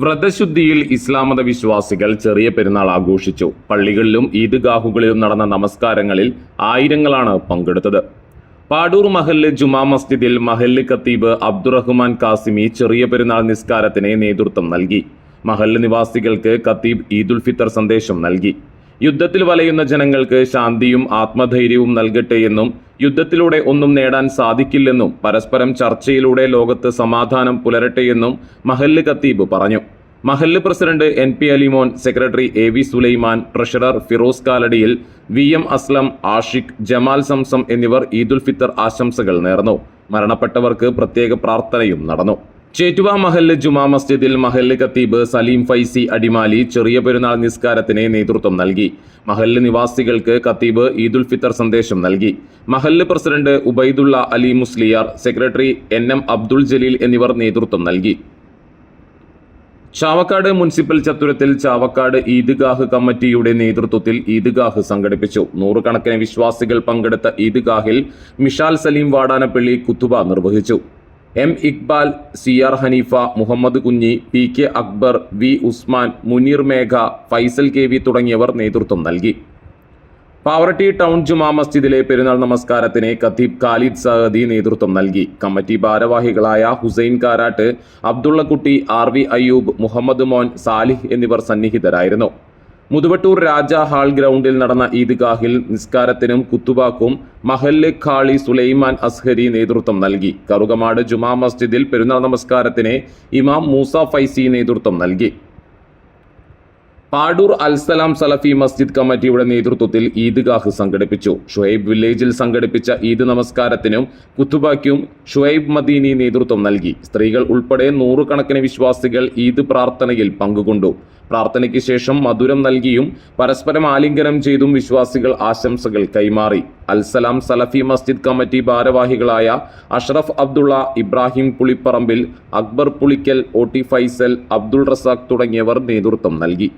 വ്രതശുദ്ധിയിൽ ഇസ്ലാം മത വിശ്വാസികൾ ചെറിയ പെരുന്നാൾ ആഘോഷിച്ചു. പള്ളികളിലും ഈദ്ഗാഹുകളിലും നടന്ന നമസ്കാരങ്ങളിൽ ആയിരങ്ങളാണ് പങ്കെടുത്തത്. പാടൂർ മഹല്ല് ജുമാ മസ്ജിദിൽ മഹല്ല് ഖത്തീബ് അബ്ദുറഹ്മാൻ കാസിമി ചെറിയ പെരുന്നാൾ നിസ്കാരത്തിന് നേതൃത്വം നൽകി. മഹല്ല് നിവാസികൾക്ക് ഖത്തീബ് ഈദുൽ ഫിത്തർ സന്ദേശം നൽകി. യുദ്ധത്തിൽ വലയുന്ന ജനങ്ങൾക്ക് ശാന്തിയും ആത്മധൈര്യവും നൽകട്ടെയെന്നും യുദ്ധത്തിലൂടെ ഒന്നും നേടാൻ സാധിക്കില്ലെന്നും പരസ്പരം ചർച്ചയിലൂടെ ലോകത്ത് സമാധാനം പുലരട്ടെയെന്നും മഹല്ല് ഖത്തീബ് പറഞ്ഞു. മഹല്ല് president NP Alimon, secretary AV Sulaiman, treasurer Firoz കാലടിയിൽ, VM അസ്ലം, ആഷിഖ്, ജമാൽ സംസം എന്നിവർ ഈദുൽ ഫിത്തർ ആശംസകൾ നേർന്നു. മരണപ്പെട്ടവർക്ക് പ്രത്യേക പ്രാർത്ഥനയും നടന്നു. ചേറ്റുവ മഹല്ല് ജുമാ മസ്ജിദിൽ മഹല്ല് ഖത്തീബ് സലീം ഫൈസി അടിമാലി ചെറിയ പെരുന്നാൾ നിസ്കാരത്തിന് നേതൃത്വം നൽകി. മഹല്ല് നിവാസികൾക്ക് ഖത്തീബ് ഈദുൽ ഫിത്തർ സന്ദേശം നൽകി. മഹല്ല് president Ubaidullah Ali Musliyar, secretary NM Abdul Jaleel എന്നിവർ നേതൃത്വം നൽകി. ചാവക്കാട് മുനിസിപ്പൽ ചത്തുരത്തിൽ ചാവക്കാട് ഈദ്ഗാഹ് കമ്മിറ്റിയുടെ നേതൃത്വത്തിൽ ഈദ്ഗാഹ് സംഘടിപ്പിച്ചു. നൂറുകണക്കിന് വിശ്വാസികൾ പങ്കെടുത്ത ഈദ്ഗാഹിൽ മിഷാൽ സലീം വാടാനപ്പള്ളി കുത്തുബ നിർവഹിച്ചു. M Iqbal, CR Haneefa, Muhammad Kunhi, PK Akbar, V Usman, Muneer മേഘ, ഫൈസൽ KV തുടങ്ങിയവർ നേതൃത്വം നൽകി. പാവറട്ടി ടൗൺ ജുമാ മസ്ജിദിലെ പെരുന്നാൾ നമസ്കാരത്തിന് ഖത്തീബ് ഖാലിദ് സഅദി നേതൃത്വം നൽകി. കമ്മിറ്റി ഭാരവാഹികളായ ഹുസൈൻ കാരാട്ട്, അബ്ദുള്ളക്കുട്ടി, RV അയ്യൂബ്, മുഹമ്മദ് മോൻ, സാലിഹ് എന്നിവർ സന്നിഹിതരായിരുന്നു. മുതുവട്ടൂർ രാജ ഹാൾ ഗ്രൗണ്ടിൽ നടന്ന ഈദ്ഗാഹിൽ നിസ്കാരത്തിനും കുത്തുബാക്കും മഹല്ല് ഖാളി സുലൈമാൻ അസ്ഹരി നേതൃത്വം നൽകി. കറുകമാട് ജുമാ മസ്ജിദിൽ പെരുന്നാൾ നമസ്കാരത്തിന് ഇമാം മൂസ ഫൈസി നേതൃത്വം നൽകി. പാടൂർ അൽസലാം സലഫി മസ്ജിദ് കമ്മിറ്റിയുടെ നേതൃത്വത്തിൽ ഈദ്ഗാഹ് സംഘടിപ്പിച്ചു. ഷുഹൈബ് വില്ലേജിൽ സംഘടിപ്പിച്ച ഈദ് നമസ്കാരത്തിനും കുത്തുബയ്ക്കും ഷുഹൈബ് മദീനി നേതൃത്വം നൽകി. സ്ത്രീകൾ ഉൾപ്പെടെ നൂറുകണക്കിന് വിശ്വാസികൾ ഈദ് പ്രാർത്ഥനയിൽ പങ്കുകൊണ്ടു. പ്രാർത്ഥനയ്ക്ക് ശേഷം മധുരം നൽകിയും പരസ്പരം ആലിംഗനം ചെയ്തും വിശ്വാസികൾ ആശംസകൾ കൈമാറി. അൽസലാം സലഫി മസ്ജിദ് കമ്മിറ്റി ഭാരവാഹികളായ അഷ്റഫ് അബ്ദുള്ള, ഇബ്രാഹിം പുളിപ്പറമ്പിൽ, അക്ബർ പുളിക്കൽ, OT ഫൈസൽ, അബ്ദുൾ റസാഖ് തുടങ്ങിയവർ നേതൃത്വം നൽകി.